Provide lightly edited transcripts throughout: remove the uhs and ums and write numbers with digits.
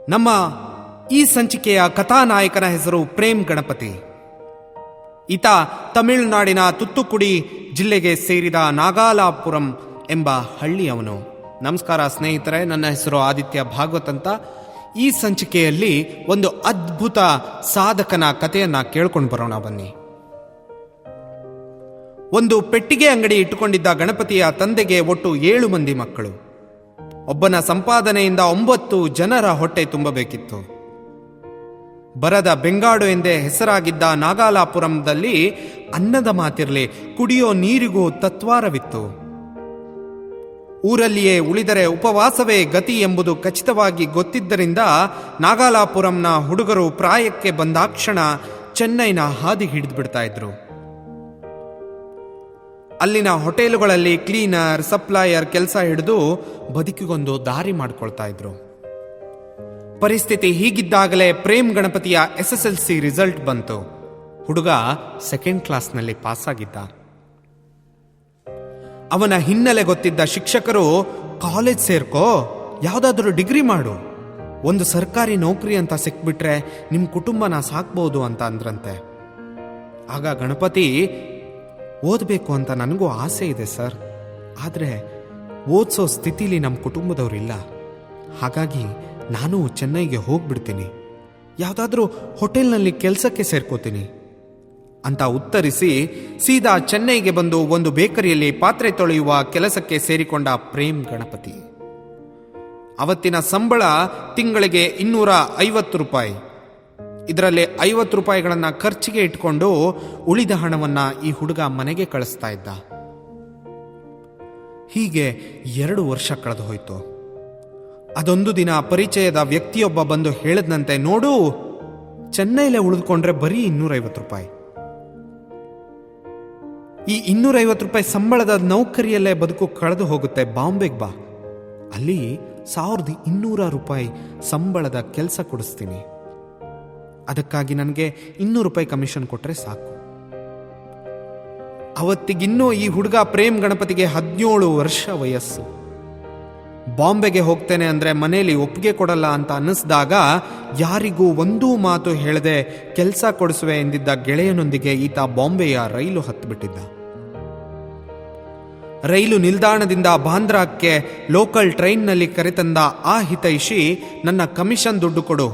ನಮ್ಮ ಈ ಸಂಚಿಕೆಯ ಕಥಾನಾಯಕನ ಹೆಸರು ಪ್ರೇಮ್ ಗಣಪತಿ. ಈತ ತಮಿಳುನಾಡಿನ ತುತ್ತುಕುಡಿ ಜಿಲ್ಲೆಗೆ ಸೇರಿದ ನಾಗಾಲಾಪುರಂ ಎಂಬ ಹಳ್ಳಿಯವನು. ನಮಸ್ಕಾರ ಸ್ನೇಹಿತರೆ, ನನ್ನ ಹೆಸರು ಆದಿತ್ಯ ಭಾಗವತ್ ಅಂತ. ಈ ಸಂಚಿಕೆಯಲ್ಲಿ ಒಂದು ಅದ್ಭುತ ಸಾಧಕನ ಕಥೆಯನ್ನ ಕೇಳ್ಕೊಂಡು ಬರೋಣ ಬನ್ನಿ. ಒಂದು ಪೆಟ್ಟಿಗೆ ಅಂಗಡಿ ಇಟ್ಟುಕೊಂಡಿದ್ದ ಗಣಪತಿಯ ತಂದೆಗೆ ಒಟ್ಟು 7 ಮಂದಿ ಮಕ್ಕಳು. ಒಬ್ಬನ ಸಂಪಾದನೆಯಿಂದ 9 ಜನರ ಹೊಟ್ಟೆ ತುಂಬಬೇಕಿತ್ತು. ಬರದ ಬೆಂಗಾಡು ಎಂದೇ ಹೆಸರಾಗಿದ್ದ ನಾಗಾಲಾಪುರಂದಲ್ಲಿ ಅನ್ನದ ಮಾತಿರಲಿ, ಕುಡಿಯೋ ನೀರಿಗೂ ತತ್ವಾರವಿತ್ತು. ಊರಲ್ಲಿಯೇ ಉಳಿದರೆ ಉಪವಾಸವೇ ಗತಿ ಎಂಬುದು ಖಚಿತವಾಗಿ ಗೊತ್ತಿದ್ದರಿಂದ ನಾಗಾಲಾಪುರಂನ ಹುಡುಗರು ಪ್ರಾಯಕ್ಕೆ ಬಂದಾಕ್ಷಣ ಚೆನ್ನೈನ ಹಾದಿ ಹಿಡಿದು ಬಿಡ್ತಾ ಇದ್ರು. ಅಲ್ಲಿನ ಹೋಟೆಲುಗಳಲ್ಲಿ ಕ್ಲೀನರ್, ಸಪ್ಲೈಯರ್ ಕೆಲಸ ಹಿಡಿದು ಬದುಕಿಗೊಂದು ದಾರಿ ಮಾಡ್ಕೊಳ್ತಾ ಇದ್ರು. ಪರಿಸ್ಥಿತಿ ಹೀಗಿದ್ದಾಗಲೇ ಪ್ರೇಮ್ ಗಣಪತಿಯ SSLC ರಿಸಲ್ಟ್ ಬಂತು. ಹುಡುಗ 2nd ಕ್ಲಾಸ್ನಲ್ಲಿ ಪಾಸ್ ಆಗಿದ್ದ. ಅವನ ಹಿನ್ನೆಲೆ ಗೊತ್ತಿದ್ದ ಶಿಕ್ಷಕರು, ಕಾಲೇಜ್ ಸೇರ್ಕೋ, ಯಾವುದಾದ್ರೂ ಡಿಗ್ರಿ ಮಾಡು, ಒಂದು ಸರ್ಕಾರಿ ನೌಕರಿ ಅಂತ ಸಿಕ್ಬಿಟ್ರೆ ನಿಮ್ಮ ಕುಟುಂಬನ ಸಾಕ್ಬೋದು ಅಂತ ಅಂದ್ರಂತೆ. ಆಗ ಗಣಪತಿ, ಓದಬೇಕು ಅಂತ ನನಗೂ ಆಸೆ ಇದೆ ಸರ್, ಆದರೆ ಓದಿಸೋ ಸ್ಥಿತಿಲಿ ನಮ್ಮ ಕುಟುಂಬದವರಿಲ್ಲ, ಹಾಗಾಗಿ ನಾನು ಚೆನ್ನೈಗೆ ಹೋಗ್ಬಿಡ್ತೀನಿ, ಯಾವುದಾದ್ರೂ ಹೋಟೆಲ್ನಲ್ಲಿ ಕೆಲಸಕ್ಕೆ ಸೇರ್ಕೋತೀನಿ ಅಂತ ಉತ್ತರಿಸಿ ಸೀದಾ ಚೆನ್ನೈಗೆ ಬಂದು ಒಂದು ಬೇಕರಿಯಲ್ಲಿ ಪಾತ್ರೆ ತೊಳೆಯುವ ಕೆಲಸಕ್ಕೆ ಸೇರಿಕೊಂಡ ಪ್ರೇಮ್ ಗಣಪತಿ. ಅವತ್ತಿನ ಸಂಬಳ ತಿಂಗಳಿಗೆ 250 ರೂಪಾಯಿ. ಇದರಲ್ಲಿ 50 ರೂಪಾಯಿಗಳನ್ನ ಖರ್ಚಿಗೆ ಇಟ್ಕೊಂಡು ಉಳಿದ ಹಣವನ್ನ ಈ ಹುಡುಗ ಮನೆಗೆ ಕಳಿಸ್ತಾ ಇದ್ದ. ಹೀಗೆ 2 ವರ್ಷ ಕಳೆದು ಹೋಯ್ತು. ಅದೊಂದು ದಿನ ಪರಿಚಯದ ವ್ಯಕ್ತಿಯೊಬ್ಬ ಬಂದು ಹೇಳದ್ನಂತೆ, ನೋಡು, ಚೆನ್ನೈಲೇ ಉಳಿದುಕೊಂಡ್ರೆ ಬರೀ 250 ರೂಪಾಯಿ. ಈ 250 ರೂಪಾಯಿ ಸಂಬಳದ ನೌಕರಿಯಲ್ಲೇ ಬದುಕು ಕಳೆದು ಹೋಗುತ್ತೆ. ಬಾಂಬೆಗೆ ಬಾ, ಅಲ್ಲಿ 1200 ರೂಪಾಯಿ ಸಂಬಳದ ಕೆಲಸ ಕೊಡಿಸ್ತೀನಿ, ಅದಕ್ಕಾಗಿ ನನಗೆ 200 ರೂಪಾಯಿ ಕಮಿಷನ್ ಕೊಟ್ರೆ ಸಾಕು. ಅವತ್ತಿಗಿನ್ನೂ ಈ ಹುಡುಗ ಪ್ರೇಮ್ ಗಣಪತಿಗೆ 17 ವರ್ಷ ವಯಸ್ಸು. ಬಾಂಬೆಗೆ ಹೋಗ್ತೇನೆ ಅಂದ್ರೆ ಮನೆಯಲ್ಲಿ ಒಪ್ಪಿಗೆ ಕೊಡಲ್ಲ ಅಂತ ಅನ್ನಿಸ್ದಾಗ ಯಾರಿಗೂ ಒಂದೂ ಮಾತು ಹೇಳದೆ ಕೆಲಸ ಕೊಡಿಸುವೆ ಎಂದಿದ್ದ ಗೆಳೆಯನೊಂದಿಗೆ ಈತ ಬಾಂಬೆಯ ರೈಲು ಹತ್ತಿಬಿಟ್ಟಿದ್ದ. ರೈಲು ನಿಲ್ದಾಣದಿಂದ ಬಾಂದ್ರಾಕ್ಕೆ ಲೋಕಲ್ ಟ್ರೈನ್ನಲ್ಲಿ ಕರೆತಂದ ಆ ಹಿತೈಷಿ, ನನ್ನ ಕಮಿಷನ್ ದುಡ್ಡು ಕೊಡು,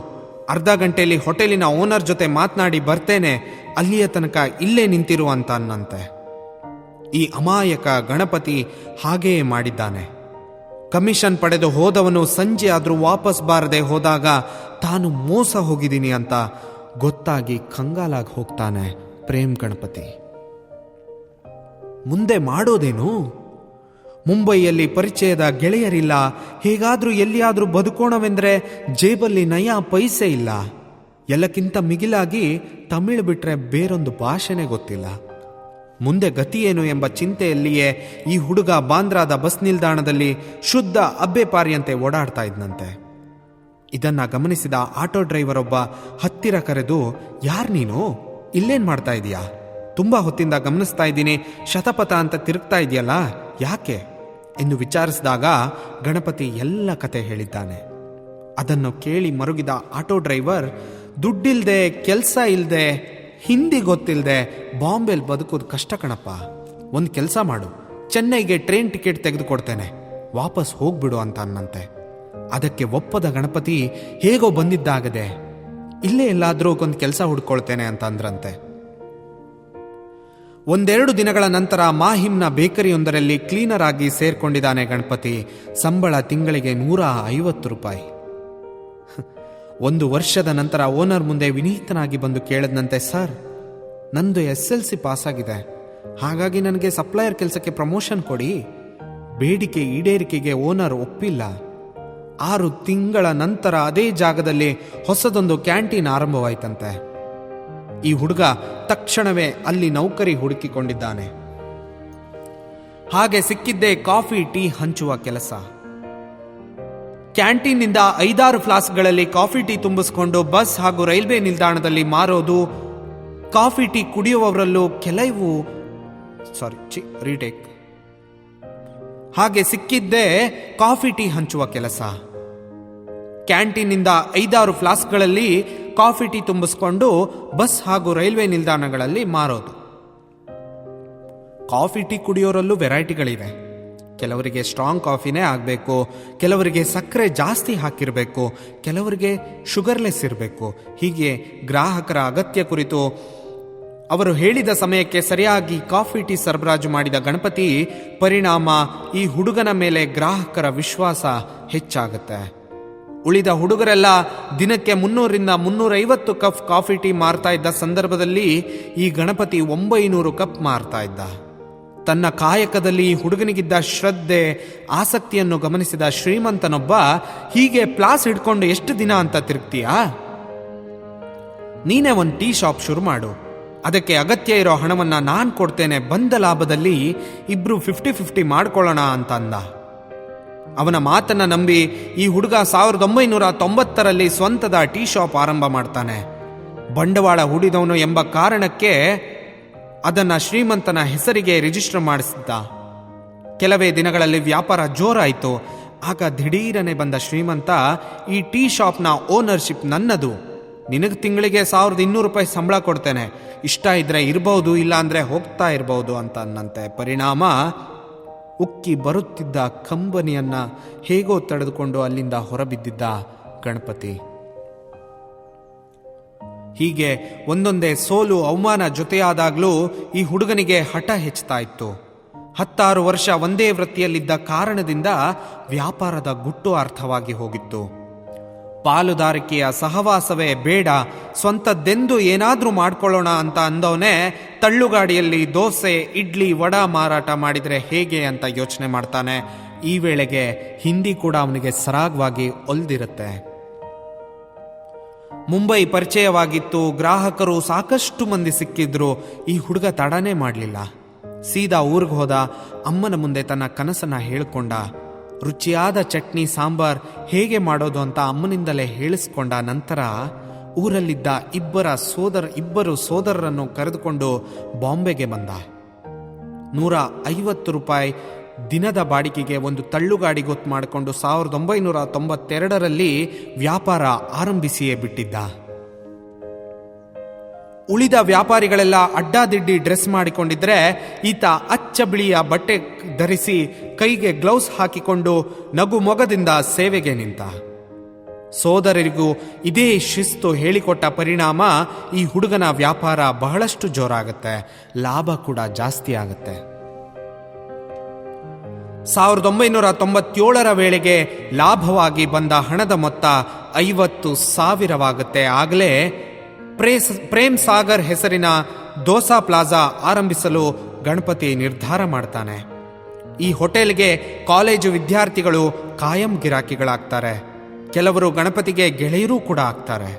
ಅರ್ಧ ಗಂಟೆಯಲ್ಲಿ ಹೋಟೆಲಿನ ಓನರ್ ಜೊತೆ ಮಾತನಾಡಿ ಬರ್ತೇನೆ, ಅಲ್ಲಿಯ ತನಕ ಇಲ್ಲೇ ನಿಂತಿರು ಅಂತ ಅನ್ನಂತೆ. ಈ ಅಮಾಯಕ ಗಣಪತಿ ಹಾಗೆಯೇ ಮಾಡಿದ್ದಾನೆ. ಕಮಿಷನ್ ಪಡೆದು ಹೋದವನು ಸಂಜೆ ಆದ್ರೂ ವಾಪಸ್ ಬಾರದೆ ಹೋದಾಗ ತಾನು ಮೋಸ ಹೋಗಿದ್ದೀನಿ ಅಂತ ಗೊತ್ತಾಗಿ ಕಂಗಾಲಾಗಿ ಹೋಗ್ತಾನೆ ಪ್ರೇಮ್ ಗಣಪತಿ. ಮುಂದೆ ಮಾಡೋದೇನು? ಮುಂಬೈಯಲ್ಲಿ ಪರಿಚಯದ ಗೆಳೆಯರಿಲ್ಲ, ಹೇಗಾದ್ರೂ ಎಲ್ಲಿಯಾದ್ರೂ ಬದುಕೋಣವೆಂದ್ರೆ ಜೇಬಲ್ಲಿ ನಯಾ ಪೈಸೆ ಇಲ್ಲ, ಎಲ್ಲಕ್ಕಿಂತ ಮಿಗಿಲಾಗಿ ತಮಿಳು ಬಿಟ್ರೆ ಬೇರೊಂದು ಭಾಷೆನೇ ಗೊತ್ತಿಲ್ಲ. ಮುಂದೆ ಗತಿಯೇನು ಎಂಬ ಚಿಂತೆಯಲ್ಲಿಯೇ ಈ ಹುಡುಗ ಬಾಂದ್ರಾದ ಬಸ್ ನಿಲ್ದಾಣದಲ್ಲಿ ಶುದ್ಧ ಅಬ್ಬೆಪಾರಿಯಂತೆ ಓಡಾಡ್ತಾ ಇದ್ನಂತೆ. ಇದನ್ನ ಗಮನಿಸಿದ ಆಟೋ ಡ್ರೈವರ್ ಒಬ್ಬ ಹತ್ತಿರ ಕರೆದು, ಯಾರ್ ನೀನು, ಇಲ್ಲೇನ್ ಮಾಡ್ತಾ ಇದೀಯಾ, ತುಂಬಾ ಹೊತ್ತಿಂದ ಗಮನಿಸ್ತಾ ಇದ್ದೀನಿ, ಶತಪಥ ಅಂತ ತಿರುಗ್ತಾ ಇದೆಯಲ್ಲ, ಯಾಕೆ ಎಂದು ವಿಚಾರಿಸಿದಾಗ ಗಣಪತಿ ಎಲ್ಲ ಕತೆ ಹೇಳಿದ್ದಾನೆ. ಅದನ್ನು ಕೇಳಿ ಮರುಗಿದ ಆಟೋ ಡ್ರೈವರ್, ದುಡ್ಡಿಲ್ದೆ, ಕೆಲಸ ಇಲ್ದೆ, ಹಿಂದಿ ಗೊತ್ತಿಲ್ಲದೆ ಬಾಂಬೆಲ್ ಬದುಕೋದು ಕಷ್ಟ ಕಣಪ್ಪ, ಒಂದು ಕೆಲಸ ಮಾಡು, ಚೆನ್ನೈಗೆ ಟ್ರೈನ್ ಟಿಕೆಟ್ ತೆಗೆದುಕೊಡ್ತೇನೆ, ವಾಪಸ್ ಹೋಗ್ಬಿಡು ಅಂತ ಅನ್ನಂತೆ. ಅದಕ್ಕೆ ಒಪ್ಪದ ಗಣಪತಿ, ಹೇಗೋ ಬಂದಿದ್ದಾಗದೆ, ಇಲ್ಲೇ ಎಲ್ಲಾದ್ರೂ ಒಂದು ಕೆಲಸ ಹುಡ್ಕೊಳ್ತೇನೆ ಅಂತ ಅಂದ್ರಂತೆ. 1-2 ದಿನಗಳ ನಂತರ ಮಾಹಿಮ್ನ ಬೇಕರಿಯೊಂದರಲ್ಲಿ ಕ್ಲೀನರ್ ಆಗಿ ಸೇರ್ಕೊಂಡಿದ್ದಾನೆ ಗಣಪತಿ. ಸಂಬಳ ತಿಂಗಳಿಗೆ 150 ರೂಪಾಯಿ. 1 ವರ್ಷದ ನಂತರ ಓನರ್ ಮುಂದೆ ವಿನೀತನಾಗಿ ಬಂದು ಕೇಳದ್ನಂತೆ, ಸರ್, ನಂದು SLC ಪಾಸ್ ಆಗಿದೆ, ಹಾಗಾಗಿ ನನಗೆ ಸಪ್ಲೈಯರ್ ಕೆಲಸಕ್ಕೆ ಪ್ರಮೋಷನ್ ಕೊಡಿ. ಬೇಡಿಕೆ ಈಡೇರಿಕೆಗೆ ಓನರ್ ಒಪ್ಪಿಲ್ಲ. 6 ತಿಂಗಳ ನಂತರ ಅದೇ ಜಾಗದಲ್ಲಿ ಹೊಸದೊಂದು ಕ್ಯಾಂಟೀನ್ ಆರಂಭವಾಯ್ತಂತೆ. ಈ ಹುಡುಗ ತಕ್ಷಣವೇ ಅಲ್ಲಿ ನೌಕರಿ ಹುಡುಕಿಕೊಂಡಿದ್ದಾನೆ. ಹಾಗೆ ಸಿಕ್ಕಿದ್ದೇ ಕಾಫಿ ಟೀ ಹಂಚುವ ಕೆಲಸ. ಕ್ಯಾಂಟೀನ್ನಿಂದ 5-6 ಫ್ಲಾಸ್ಕ್ಗಳಲ್ಲಿ ಕಾಫಿ ಟೀ ತುಂಬಿಸಿಕೊಂಡು ಬಸ್ ಹಾಗೂ ರೈಲ್ವೆ ನಿಲ್ದಾಣದಲ್ಲಿ ಮಾರೋದು. ಕಾಫಿ ಟೀ ಕುಡಿಯುವವರಲ್ಲೂ ಕೆಲವು ಹಾಗೆ ಸಿಕ್ಕಿದ್ದೇ ಕಾಫಿ ಟೀ ಹಂಚುವ ಕೆಲಸ. ಕ್ಯಾಂಟೀನಿಂದ 5-6 ಫ್ಲಾಸ್ಕ್ಗಳಲ್ಲಿ ಕಾಫಿ ಟೀ ತುಂಬಿಸ್ಕೊಂಡು ಬಸ್ ಹಾಗೂ ರೈಲ್ವೆ ನಿಲ್ದಾಣಗಳಲ್ಲಿ ಮಾರೋದು. ಕಾಫಿ ಟೀ ಕುಡಿಯೋರಲ್ಲೂ ವೆರೈಟಿಗಳಿವೆ. ಕೆಲವರಿಗೆ ಸ್ಟ್ರಾಂಗ್ ಕಾಫಿನೇ ಆಗಬೇಕು, ಕೆಲವರಿಗೆ ಸಕ್ಕರೆ ಜಾಸ್ತಿ ಹಾಕಿರಬೇಕು, ಕೆಲವರಿಗೆ ಶುಗರ್ಲೆಸ್ ಇರಬೇಕು. ಹೀಗೆ ಗ್ರಾಹಕರ ಅಗತ್ಯ ಕುರಿತು ಅವರು ಹೇಳಿದ ಸಮಯಕ್ಕೆ ಸರಿಯಾಗಿ ಕಾಫಿ ಟೀ ಸರಬರಾಜು ಮಾಡಿದ ಗಣಪತಿ ಪರಿಣಾಮ ಈ ಹುಡುಗನ ಮೇಲೆ ಗ್ರಾಹಕರ ವಿಶ್ವಾಸ ಹೆಚ್ಚಾಗುತ್ತೆ. ಉಳಿದ ಹುಡುಗರೆಲ್ಲ ದಿನಕ್ಕೆ 300-350 ಕಪ್ ಕಾಫಿ ಟೀ ಮಾರ್ತಾ ಇದ್ದ ಸಂದರ್ಭದಲ್ಲಿ ಈ ಗಣಪತಿ 900 ಕಪ್ ಮಾರ್ತಾ ಇದ್ದ. ತನ್ನ ಕಾಯಕದಲ್ಲಿ ಈ ಹುಡುಗನಿಗಿದ್ದ ಶ್ರದ್ಧೆ, ಆಸಕ್ತಿಯನ್ನು ಗಮನಿಸಿದ ಶ್ರೀಮಂತನೊಬ್ಬ, ಹೀಗೆ ಪ್ಲಾಸ್ ಹಿಡ್ಕೊಂಡು ಎಷ್ಟು ದಿನ ಅಂತ ತಿರುಗ್ತೀಯಾ? ನೀನೇ ಒಂದು ಟೀ ಶಾಪ್ ಶುರು ಮಾಡು, ಅದಕ್ಕೆ ಅಗತ್ಯ ಇರೋ ಹಣವನ್ನ ನಾನು ಕೊಡ್ತೇನೆ, ಬಂದ ಲಾಭದಲ್ಲಿ ಇಬ್ರು 50-50 ಮಾಡ್ಕೊಳ್ಳೋಣ ಅಂತ ಅಂದ. ಅವನ ಮಾತನ್ನ ನಂಬಿ ಈ ಹುಡುಗ 1990ರಲ್ಲಿ ಸ್ವಂತದ ಟೀ ಶಾಪ್ ಆರಂಭ ಮಾಡ್ತಾನೆ. ಬಂಡವಾಳ ಹೂಡಿದವನು ಎಂಬ ಕಾರಣಕ್ಕೆ ಅದನ್ನ ಶ್ರೀಮಂತನ ಹೆಸರಿಗೆ ರಿಜಿಸ್ಟರ್ ಮಾಡಿಸಿದ್ದ. ಕೆಲವೇ ದಿನಗಳಲ್ಲಿ ವ್ಯಾಪಾರ ಜೋರಾಯಿತು. ಆಗ ದಿಢೀರನೆ ಬಂದ ಶ್ರೀಮಂತ, ಈ ಟೀ ಶಾಪ್ನ ಓನರ್ಶಿಪ್ ನನ್ನದು, ನಿನಗೆ ತಿಂಗಳಿಗೆ 1200 ರೂಪಾಯಿ ಸಂಬಳ ಕೊಡ್ತೇನೆ, ಇಷ್ಟ ಇದ್ರೆ ಇರಬಹುದು, ಇಲ್ಲ ಅಂದ್ರೆ ಹೋಗ್ತಾ ಇರಬಹುದು ಅಂತ ಅನ್ನಂತೆ. ಪರಿಣಾಮ ಉಕ್ಕಿ ಬರುತ್ತಿದ್ದ ಕಂಬನಿಯನ್ನ ಹೇಗೋ ತಡೆದುಕೊಂಡು ಅಲ್ಲಿಂದ ಹೊರಬಿದ್ದಿದ್ದ ಗಣಪತಿ. ಹೀಗೆ ಒಂದೊಂದೇ ಸೋಲು ಅವಮಾನ ಜೊತೆಯಾದಾಗ್ಲೂ ಈ ಹುಡುಗನಿಗೆ ಹಠ ಹೆಚ್ಚುತ್ತಾ ಇತ್ತು. 16 ವರ್ಷ ಒಂದೇ ವೃತ್ತಿಯಲ್ಲಿದ್ದ ಕಾರಣದಿಂದ ವ್ಯಾಪಾರದ ಗುಟ್ಟು ಅರ್ಥವಾಗಿ ಹೋಗಿತ್ತು. ಪಾಲುದಾರಿಕೆಯ ಸಹವಾಸವೇ ಬೇಡ, ಸ್ವಂತದ್ದೆಂದು ಏನಾದ್ರೂ ಮಾಡ್ಕೊಳ್ಳೋಣ ಅಂತ ಅಂದವನೇ ತಳ್ಳುಗಾಡಿಯಲ್ಲಿ ದೋಸೆ, ಇಡ್ಲಿ, ವಡಾ ಮಾರಾಟ ಮಾಡಿದ್ರೆ ಹೇಗೆ ಅಂತ ಯೋಚನೆ ಮಾಡ್ತಾನೆ. ಈ ವೇಳೆಗೆ ಹಿಂದಿ ಕೂಡ ಅವನಿಗೆ ಸರಾಗವಾಗಿ ಒಲ್ದಿರುತ್ತೆ. ಮುಂಬೈ ಪರಿಚಯವಾಗಿತ್ತು, ಗ್ರಾಹಕರು ಸಾಕಷ್ಟು ಮಂದಿ ಸಿಕ್ಕಿದ್ರು. ಈ ಹುಡುಗ ತಡನೇ ಮಾಡಲಿಲ್ಲ, ಸೀದಾ ಊರಿಗೆ ಹೋದ. ಅಮ್ಮನ ಮುಂದೆ ತನ್ನ ಕನಸನ್ನ ಹೇಳ್ಕೊಂಡ. ರುಚಿಯಾದ ಚಟ್ನಿ ಸಾಂಬಾರ್ ಹೇಗೆ ಮಾಡೋದು ಅಂತ ಅಮ್ಮನಿಂದಲೇ ಹೇಳಿಸ್ಕೊಂಡ. ನಂತರ ಊರಲ್ಲಿದ್ದ ಇಬ್ಬರು ಸೋದರರನ್ನು ಕರೆದುಕೊಂಡು ಬಾಂಬೆಗೆ ಬಂದ. 150 ರೂಪಾಯಿ ದಿನದ ಬಾಡಿಗೆಗೆ ಒಂದು ತಳ್ಳುಗಾಡಿ ಗೊತ್ತು ಮಾಡಿಕೊಂಡು 1992ರಲ್ಲಿ ವ್ಯಾಪಾರ ಆರಂಭಿಸಿಯೇ ಬಿಟ್ಟಿದ್ದ. ಉಳಿದ ವ್ಯಾಪಾರಿಗಳೆಲ್ಲ ಅಡ್ಡಾದಿಡ್ಡಿ ಡ್ರೆಸ್ ಮಾಡಿಕೊಂಡಿದ್ರೆ ಈತ ಅಚ್ಚ ಬಿಳಿಯ ಬಟ್ಟೆ ಧರಿಸಿ ಕೈಗೆ ಗ್ಲೌಸ್ ಹಾಕಿಕೊಂಡು ನಗು ಮೊಗದಿಂದ ಸೇವೆಗೆ ನಿಂತ. ಸೋದರರಿಗೂ ಇದೇ ಶಿಸ್ತು ಹೇಳಿಕೊಟ್ಟ ಪರಿಣಾಮ ಈ ಹುಡುಗನ ವ್ಯಾಪಾರ ಬಹಳಷ್ಟು ಜೋರಾಗುತ್ತೆ, ಲಾಭ ಕೂಡ ಜಾಸ್ತಿ ಆಗುತ್ತೆ. 1997ರ ವೇಳೆಗೆ ಲಾಭವಾಗಿ ಬಂದ ಹಣದ ಮೊತ್ತ 50,000ವಾಗುತ್ತೆ. ಆಗಲೇ ಪ್ರೇಮ್ ಸಾಗರ್ ಹೆಸರಿನ ದೋಸಾ ಪ್ಲಾಜಾ ಆರಂಭಿಸಲು ಗಣಪತಿ ನಿರ್ಧಾರ ಮಾಡ್ತಾನೆ. ಈ ಹೋಟೆಲ್ಗೆ ಕಾಲೇಜು ವಿದ್ಯಾರ್ಥಿಗಳು ಕಾಯಂ ಗಿರಾಕಿಗಳಾಗ್ತಾರೆ. ಕೆಲವರು ಗಣಪತಿಗೆ ಗೆಳೆಯರೂ ಕೂಡ ಆಗ್ತಾರೆ.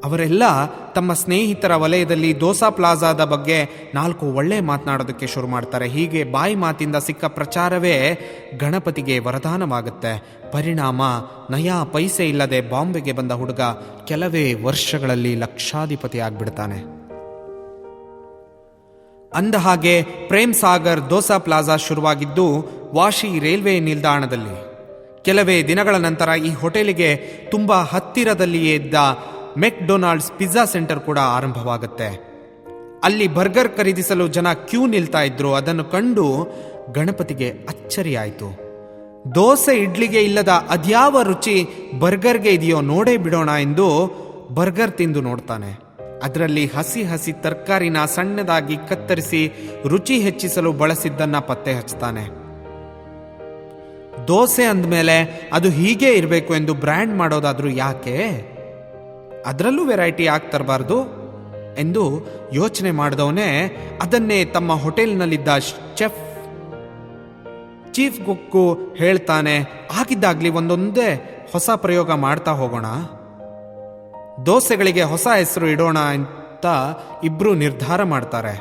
ಅವರೆಲ್ಲ ತಮ್ಮ ಸ್ನೇಹಿತರ ವಲಯದಲ್ಲಿ ದೋಸಾ ಪ್ಲಾಜಾದ ಬಗ್ಗೆ 4 ಒಳ್ಳೆ ಮಾತನಾಡೋದಕ್ಕೆ ಶುರು ಮಾಡ್ತಾರೆ. ಹೀಗೆ ಬಾಯಿ ಮಾತಿಂದ ಸಿಕ್ಕ ಪ್ರಚಾರವೇ ಗಣಪತಿಗೆ ವರದಾನವಾಗುತ್ತೆ. ಪರಿಣಾಮ ನಯಾ ಪೈಸೆ ಇಲ್ಲದೆ ಬಾಂಬೆಗೆ ಬಂದ ಹುಡುಗ ಕೆಲವೇ ವರ್ಷಗಳಲ್ಲಿ ಲಕ್ಷಾಧಿಪತಿ ಆಗ್ಬಿಡ್ತಾನೆ. ಅಂದ ಹಾಗೆ ಪ್ರೇಮ್ ಸಾಗರ್ ದೋಸಾ ಪ್ಲಾಜಾ ಶುರುವಾಗಿದ್ದು ವಾಶಿ ರೈಲ್ವೆ ನಿಲ್ದಾಣದಲ್ಲಿ. ಕೆಲವೇ ದಿನಗಳ ನಂತರ ಈ ಹೋಟೆಲಿಗೆ ತುಂಬಾ ಹತ್ತಿರದಲ್ಲಿಯೇ ಇದ್ದ ಮೆಕ್ಡೊನಾಲ್ಡ್ಸ್ ಪಿಜ್ಜಾ ಸೆಂಟರ್ ಕೂಡ ಆರಂಭವಾಗುತ್ತೆ. ಅಲ್ಲಿ ಬರ್ಗರ್ ಖರೀದಿಸಲು ಜನ ಕ್ಯೂ ನಿಲ್ತಾ ಇದ್ರು. ಅದನ್ನು ಕಂಡು ಗಣಪತಿಗೆ ಅಚ್ಚರಿಯಾಯಿತು. ದೋಸೆ ಇಡ್ಲಿಗೆ ಇಲ್ಲದ ಅದ್ಯಾವ ರುಚಿ ಬರ್ಗರ್ಗೆ ಇದೆಯೋ ನೋಡೇ ಬಿಡೋಣ ಎಂದು ಬರ್ಗರ್ ತಿಂದು ನೋಡ್ತಾನೆ. ಅದರಲ್ಲಿ ಹಸಿ ತರಕಾರಿನ ಸಣ್ಣದಾಗಿ ಕತ್ತರಿಸಿ ರುಚಿ ಹೆಚ್ಚಿಸಲು ಬಳಸಿದ್ದನ್ನ ಪತ್ತೆ ಹಚ್ತಾನೆ. ದೋಸೆ ಅಂದಮೇಲೆ ಅದು ಹೀಗೆ ಇರಬೇಕು ಎಂದು ಬ್ರ್ಯಾಂಡ್ ಮಾಡೋದಾದ್ರೂ ಯಾಕೆ, ಅದರಲ್ಲೂ ವೆರೈಟಿ ಯಾಕೆ ತರಬಾರ್ದು ಎಂದು ಯೋಚನೆ ಮಾಡಿದವನೇ ಅದನ್ನೇ ತಮ್ಮ ಹೋಟೆಲ್ನಲ್ಲಿದ್ದ ಚೀಫ್ ಕುಕ್ಕು ಹೇಳ್ತಾನೆ. ಆಗಿದ್ದಾಗ್ಲಿ ಒಂದೊಂದೇ ಹೊಸ ಪ್ರಯೋಗ ಮಾಡ್ತಾ ಹೋಗೋಣ, ದೋಸೆಗಳಿಗೆ ಹೊಸ ಹೆಸರು ಇಡೋಣ ಅಂತ ಇಬ್ರು ನಿರ್ಧಾರ ಮಾಡ್ತಾರೆ.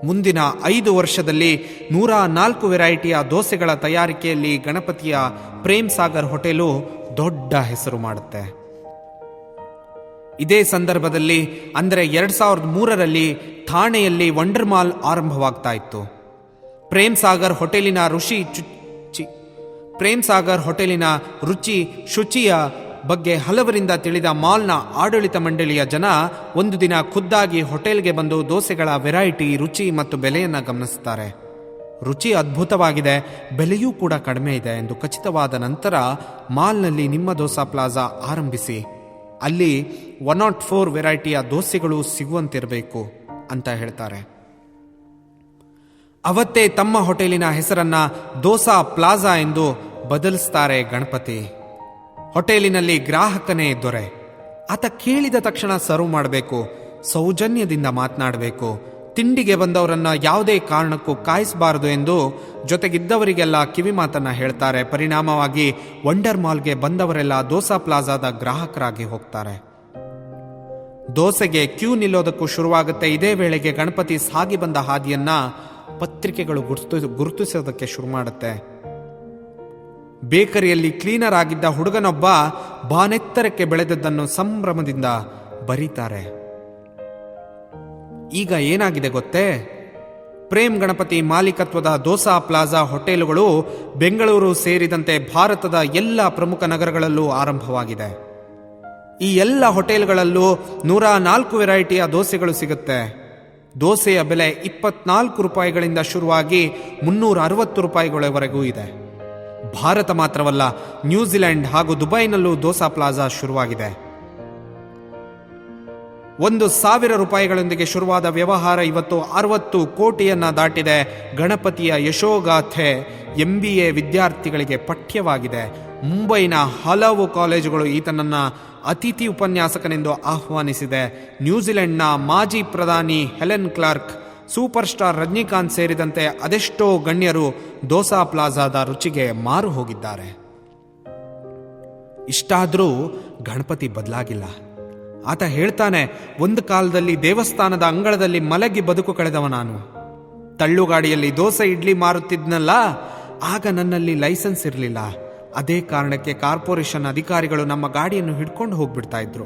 ಮುಂದಿನ 5 ವರ್ಷದಲ್ಲಿ 104 ವೆರೈಟಿಯ ದೋಸೆಗಳ ತಯಾರಿಕೆಯಲ್ಲಿ ಗಣಪತಿಯ ಪ್ರೇಮ್ ಸಾಗರ್ ಹೋಟೆಲು ದೊಡ್ಡ ಹೆಸರು ಮಾಡುತ್ತೆ. ಇದೇ ಸಂದರ್ಭದಲ್ಲಿ ಅಂದರೆ 2003ರಲ್ಲಿ ಥಾಣೆಯಲ್ಲಿ ವಂಡರ್ ಮಾಲ್ ಆರಂಭವಾಗ್ತಾ ಇತ್ತು. ಪ್ರೇಮ್ ಸಾಗರ್ ಹೋಟೆಲಿನ ಶುಚಿಯ ಬಗ್ಗೆ ಹಲವರಿಂದ ತಿಳಿದ ಮಾಲ್ನ ಆಡಳಿತ ಮಂಡಳಿಯ ಜನ ಒಂದು ದಿನ ಖುದ್ದಾಗಿ ಹೋಟೆಲ್ಗೆ ಬಂದು ದೋಸೆಗಳ ವೆರೈಟಿ, ರುಚಿ ಮತ್ತು ಬೆಲೆಯನ್ನು ಗಮನಿಸುತ್ತಾರೆ. ರುಚಿ ಅದ್ಭುತವಾಗಿದೆ, ಬೆಲೆಯೂ ಕೂಡ ಕಡಿಮೆ ಇದೆ ಎಂದು ಖಚಿತವಾದ ನಂತರ ಮಾಲ್ನಲ್ಲಿ ನಿಮ್ಮ ದೋಸಾ ಪ್ಲಾಜಾ ಆರಂಭಿಸಿ. ಅಲ್ಲಿ 104 ವೆರೈಟಿಯ ದೋಸೆಗಳು ಸಿಗುವಂತಿರಬೇಕು ಅಂತ ಹೇಳ್ತಾರೆ. ಅವತ್ತೇ ತಮ್ಮ ಹೋಟೆಲಿನ ಹೆಸರನ್ನ ದೋಸಾ ಪ್ಲಾಜಾ ಎಂದು ಬದಲಿಸ್ತಾರೆ ಗಣಪತಿ. ಹೋಟೆಲಿನಲ್ಲಿ ಗ್ರಾಹಕನೇ ದೊರೆ. ಆತ ಕೇಳಿದ ತಕ್ಷಣ ಸರ್ವ್ ಮಾಡಬೇಕು, ಸೌಜನ್ಯದಿಂದ ಮಾತನಾಡಬೇಕು, ತಿಂಡಿಗೆ ಬಂದವರನ್ನ ಯಾವುದೇ ಕಾರಣಕ್ಕೂ ಕಾಯಿಸಬಾರದು ಎಂದು ಜೊತೆಗಿದ್ದವರಿಗೆಲ್ಲ ಕಿವಿ ಮಾತನ್ನ ಹೇಳ್ತಾರೆ. ಪರಿಣಾಮವಾಗಿ ವಂಡರ್ ಮಾಲ್ಗೆ ಬಂದವರೆಲ್ಲ ದೋಸಾ ಪ್ಲಾಜಾದ ಗ್ರಾಹಕರಾಗಿ ಹೋಗ್ತಾರೆ. ದೋಸೆಗೆ ಕ್ಯೂ ನಿಲ್ಲೋದಕ್ಕೂ ಶುರುವಾಗುತ್ತೆ. ಇದೇ ವೇಳೆಗೆ ಗಣಪತಿ ಸಾಗಿ ಬಂದ ಹಾದಿಯನ್ನ ಪತ್ರಿಕೆಗಳು ಗುರುತಿಸೋದಕ್ಕೆ ಶುರು ಮಾಡುತ್ತೆ. ಬೇಕರಿಯಲ್ಲಿ ಕ್ಲೀನರ್ ಆಗಿದ್ದ ಹುಡುಗನೊಬ್ಬ ಬಾನೆತ್ತರಕ್ಕೆ ಬೆಳೆದದ್ದನ್ನು ಸಂಭ್ರಮದಿಂದ ಬರೀತಾರೆ. ಈಗ ಏನಾಗಿದೆ ಗೊತ್ತೇ? ಪ್ರೇಮ್ ಗಣಪತಿ ಮಾಲೀಕತ್ವದ ದೋಸಾ ಪ್ಲಾಜಾ ಹೋಟೆಲುಗಳು ಬೆಂಗಳೂರು ಸೇರಿದಂತೆ ಭಾರತದ ಎಲ್ಲ ಪ್ರಮುಖ ನಗರಗಳಲ್ಲೂ ಆರಂಭವಾಗಿದೆ. ಈ ಎಲ್ಲ ಹೋಟೆಲ್ಗಳಲ್ಲೂ 104 ವೆರೈಟಿಯ ದೋಸೆಗಳು ಸಿಗುತ್ತೆ. ದೋಸೆಯ ಬೆಲೆ 24 ರೂಪಾಯಿಗಳಿಂದ ಶುರುವಾಗಿ 360 ರೂಪಾಯಿಗಳವರೆಗೂ ಇದೆ. ಭಾರತ ಮಾತ್ರವಲ್ಲ, ನ್ಯೂಜಿಲೆಂಡ್ ಹಾಗೂ ದುಬೈನಲ್ಲೂ ದೋಸಾ ಪ್ಲಾಜಾ ಶುರುವಾಗಿದೆ. 1,000 ರೂಪಾಯಿಗಳೊಂದಿಗೆ ಶುರುವಾದ ವ್ಯವಹಾರ ಇವತ್ತು 60 ಕೋಟಿಯನ್ನ ದಾಟಿದೆ. ಗಣಪತಿಯ ಯಶೋಗಾಥೆ MBA ವಿದ್ಯಾರ್ಥಿಗಳಿಗೆ ಪಠ್ಯವಾಗಿದೆ. ಮುಂಬೈನ ಹಲವು ಕಾಲೇಜುಗಳು ಈತನನ್ನ ಅತಿಥಿ ಉಪನ್ಯಾಸಕನೆಂದು ಆಹ್ವಾನಿಸಿದೆ. ನ್ಯೂಜಿಲೆಂಡ್ನ ಮಾಜಿ ಪ್ರಧಾನಿ Helen Clarke, super star Rajinikanth ಸೇರಿದಂತೆ ಅದೆಷ್ಟೋ ಗಣ್ಯರು ದೋಸಾ ಪ್ಲಾಜಾದ ರುಚಿಗೆ ಮಾರು ಹೋಗಿದ್ದಾರೆ. ಇಷ್ಟಾದರೂ ಗಣಪತಿ ಬದಲಾಗಿಲ್ಲ. ಆತ ಹೇಳ್ತಾನೆ, ಒಂದು ಕಾಲದಲ್ಲಿ ದೇವಸ್ಥಾನದ ಅಂಗಳದಲ್ಲಿ ಮಲಗಿ ಬದುಕು ಕಳೆದವ ನಾನು. ತಳ್ಳುಗಾಡಿಯಲ್ಲಿ ದೋಸೆ ಇಡ್ಲಿ ಮಾರುತ್ತಿದ್ನಲ್ಲ, ಆಗ ನನ್ನಲ್ಲಿ ಲೈಸೆನ್ಸ್ ಇರಲಿಲ್ಲ. ಅದೇ ಕಾರಣಕ್ಕೆ ಕಾರ್ಪೊರೇಷನ್ ಅಧಿಕಾರಿಗಳು ನಮ್ಮ ಗಾಡಿಯನ್ನು ಹಿಡ್ಕೊಂಡು ಹೋಗ್ಬಿಡ್ತಾ ಇದ್ರು.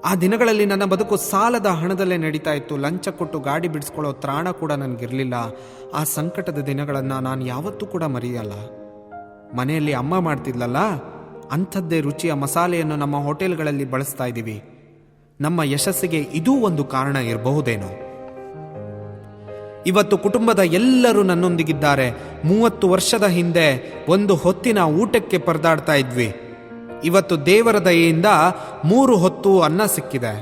ಆ ದಿನಗಳಲ್ಲಿ ನನ್ನ ಬದುಕು ಸಾಲದ ಹಣದಲ್ಲೇ ನಡೀತಾ ಇತ್ತು. ಲಂಚ ಕೊಟ್ಟು ಗಾಡಿ ಬಿಡಿಸ್ಕೊಳ್ಳೋ ತ್ರಾಣ ಕೂಡ ನನಗಿರಲಿಲ್ಲ. ಆ ಸಂಕಟದ ದಿನಗಳನ್ನು ನಾನು ಯಾವತ್ತೂ ಕೂಡ ಮರೆಯಲ್ಲ. ಮನೆಯಲ್ಲಿ ಅಮ್ಮ ಮಾಡ್ತಿದ್ಲಲ್ಲ, ಅಂಥದ್ದೇ ರುಚಿಯ ಮಸಾಲೆಯನ್ನು ನಮ್ಮ ಹೋಟೆಲ್ಗಳಲ್ಲಿ ಬಳಸ್ತಾ ಇದ್ದೀವಿ. ನಮ್ಮ ಯಶಸ್ಸಿಗೆ ಇದೂ ಒಂದು ಕಾರಣ ಇರಬಹುದೇನೋ. ಇವತ್ತು ಕುಟುಂಬದ ಎಲ್ಲರೂ ನನ್ನೊಂದಿಗಿದ್ದಾರೆ. 30 ವರ್ಷದ ಹಿಂದೆ ಒಂದು ಹೊತ್ತಿನ ಊಟಕ್ಕೆ ಪರದಾಡ್ತಾ ಇದ್ವಿ. ಇವತ್ತು ದೇವರ ದಯೆಯಿಂದ 3 ಹೊತ್ತು ಅನ್ನ ಸಿಕ್ಕಿದೆ.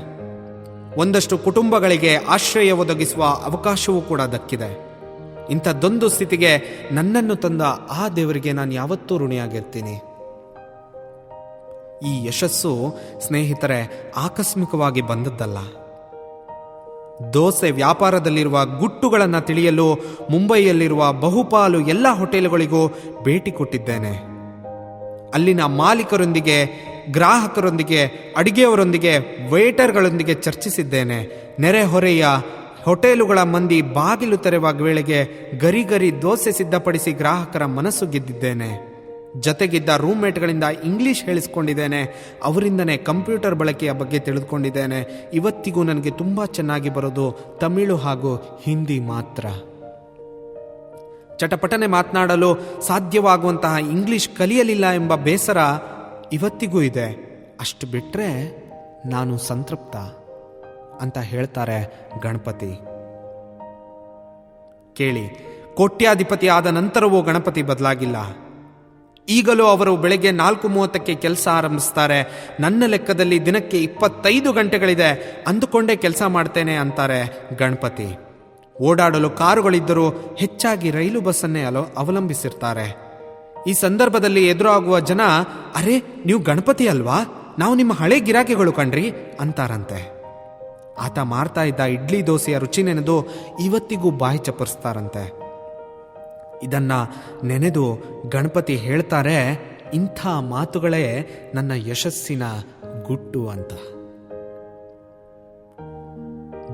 ಒಂದಷ್ಟು ಕುಟುಂಬಗಳಿಗೆ ಆಶ್ರಯ ಒದಗಿಸುವ ಅವಕಾಶವೂ ಕೂಡ ದಕ್ಕಿದೆ. ಇಂಥದ್ದೊಂದು ಸ್ಥಿತಿಗೆ ನನ್ನನ್ನು ತಂದ ಆ ದೇವರಿಗೆ ನಾನು ಯಾವತ್ತೂ ಋಣಿಯಾಗಿರ್ತೀನಿ. ಈ ಯಶಸ್ಸು ಸ್ನೇಹಿತರೆ ಆಕಸ್ಮಿಕವಾಗಿ ಬಂದದ್ದಲ್ಲ. ದೋಸೆ ವ್ಯಾಪಾರದಲ್ಲಿರುವ ಗುಟ್ಟುಗಳನ್ನು ತಿಳಿಯಲು ಮುಂಬೈಯಲ್ಲಿರುವ ಬಹುಪಾಲು ಎಲ್ಲ ಹೋಟೆಲುಗಳಿಗೂ ಭೇಟಿ ಕೊಟ್ಟಿದ್ದೇನೆ. ಅಲ್ಲಿನ ಮಾಲೀಕರೊಂದಿಗೆ, ಗ್ರಾಹಕರೊಂದಿಗೆ, ಅಡಿಗೆಯವರೊಂದಿಗೆ, ವೇಟರ್ಗಳೊಂದಿಗೆ ಚರ್ಚಿಸಿದ್ದೇನೆ. ನೆರೆಹೊರೆಯ ಹೋಟೆಲುಗಳ ಮಂದಿ ಬಾಗಿಲು ತೆರೆಯುವ ವೇಳೆಗೆ ಗರಿ ದೋಸೆ ಸಿದ್ಧಪಡಿಸಿ ಗ್ರಾಹಕರ ಮನಸ್ಸು ಗೆದ್ದಿದ್ದೇನೆ. ಜೊತೆಗಿದ್ದ ರೂಮ್ಮೇಟ್ಗಳಿಂದ ಇಂಗ್ಲಿಷ್ ಹೇಳಿಸ್ಕೊಂಡಿದ್ದೇನೆ. ಅವರಿಂದನೇ ಕಂಪ್ಯೂಟರ್ ಬಳಕೆಯ ಬಗ್ಗೆ ತಿಳಿದುಕೊಂಡಿದ್ದೇನೆ. ಇವತ್ತಿಗೂ ನನಗೆ ತುಂಬ ಚೆನ್ನಾಗಿ ಬರೋದು ತಮಿಳು ಹಾಗೂ ಹಿಂದಿ ಮಾತ್ರ. ಚಟಪಟನೆ ಮಾತನಾಡಲು ಸಾಧ್ಯವಾಗುವಂತಹ ಇಂಗ್ಲಿಷ್ ಕಲಿಯಲಿಲ್ಲ ಎಂಬ ಬೇಸರ ಇವತ್ತಿಗೂ ಇದೆ. ಅಷ್ಟು ಬಿಟ್ಟರೆ ನಾನು ಸಂತೃಪ್ತ ಅಂತ ಹೇಳ್ತಾರೆ ಗಣಪತಿ. ಕೇಳಿ, ಕೋಟ್ಯಾಧಿಪತಿ ಆದ ನಂತರವೂ ಗಣಪತಿ ಬದಲಾಗಿಲ್ಲ. ಈಗಲೂ ಅವರು ಬೆಳಗ್ಗೆ 4:30ಕ್ಕೆ ಕೆಲಸ ಆರಂಭಿಸ್ತಾರೆ. ನನ್ನ ಲೆಕ್ಕದಲ್ಲಿ ದಿನಕ್ಕೆ 25 ಗಂಟೆಗಳಿದೆ ಅಂದುಕೊಂಡೇ ಕೆಲಸ ಮಾಡ್ತೇನೆ ಅಂತಾರೆ ಗಣಪತಿ. ಓಡಾಡಲು ಕಾರುಗಳಿದ್ದರೂ ಹೆಚ್ಚಾಗಿ ರೈಲು ಬಸ್ಸನ್ನೇ ಅವಲಂಬಿಸಿರ್ತಾರೆ. ಈ ಸಂದರ್ಭದಲ್ಲಿ ಎದುರಾಗುವ ಜನ, ಅರೆ ನೀವು ಗಣಪತಿ ಅಲ್ವಾ, ನಾವು ನಿಮ್ಮ ಹಳೆ ಗಿರಾಕಿಗಳು ಕಣ್ರಿ ಅಂತಾರಂತೆ. ಆತ ಮಾರ್ತಾ ಇದ್ದ ಇಡ್ಲಿ ದೋಸೆಯ ರುಚಿ ನೆನೆದು ಇವತ್ತಿಗೂ ಬಾಯಿ ಚಪ್ಪರಿಸ್ತಾರಂತೆ. ಇದನ್ನ ನೆನೆದು ಗಣಪತಿ ಹೇಳ್ತಾರೆ, ಇಂಥ ಮಾತುಗಳೇ ನನ್ನ ಯಶಸ್ಸಿನ ಗುಟ್ಟು ಅಂತ.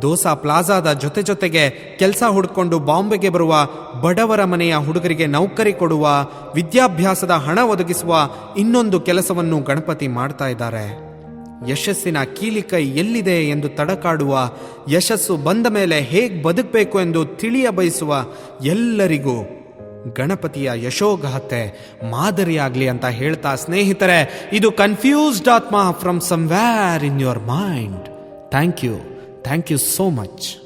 ದೋಸಾ ಪ್ಲಾಜಾದ ಜೊತೆಗೆ ಕೆಲಸ ಹುಡ್ಕೊಂಡು ಬಾಂಬೆಗೆ ಬರುವ ಬಡವರ ಮನೆಯ ಹುಡುಗರಿಗೆ ನೌಕರಿ ಕೊಡುವ, ವಿದ್ಯಾಭ್ಯಾಸದ ಹಣ ಒದಗಿಸುವ ಇನ್ನೊಂದು ಕೆಲಸವನ್ನು ಗಣಪತಿ ಮಾಡ್ತಾ ಇದ್ದಾರೆ. ಯಶಸ್ಸಿನ ಕೀಲಿಕೈ ಎಲ್ಲಿದೆ ಎಂದು ತಡಕಾಡುವ, ಯಶಸ್ಸು ಬಂದ ಮೇಲೆ ಹೇಗೆ ಬದುಕಬೇಕು ಎಂದು ತಿಳಿಯ ಬಯಸುವ ಎಲ್ಲರಿಗೂ ಗಣಪತಿಯ ಯಶೋಗಾಥೆ ಮಾದರಿಯಾಗ್ಲಿ ಅಂತ ಹೇಳ್ತಾ ಸ್ನೇಹಿತರೆ, ಇದು ಕನ್ಫ್ಯೂಸ್ಡ್ ಆತ್ಮ from somewhere in your mind. Thank you so much.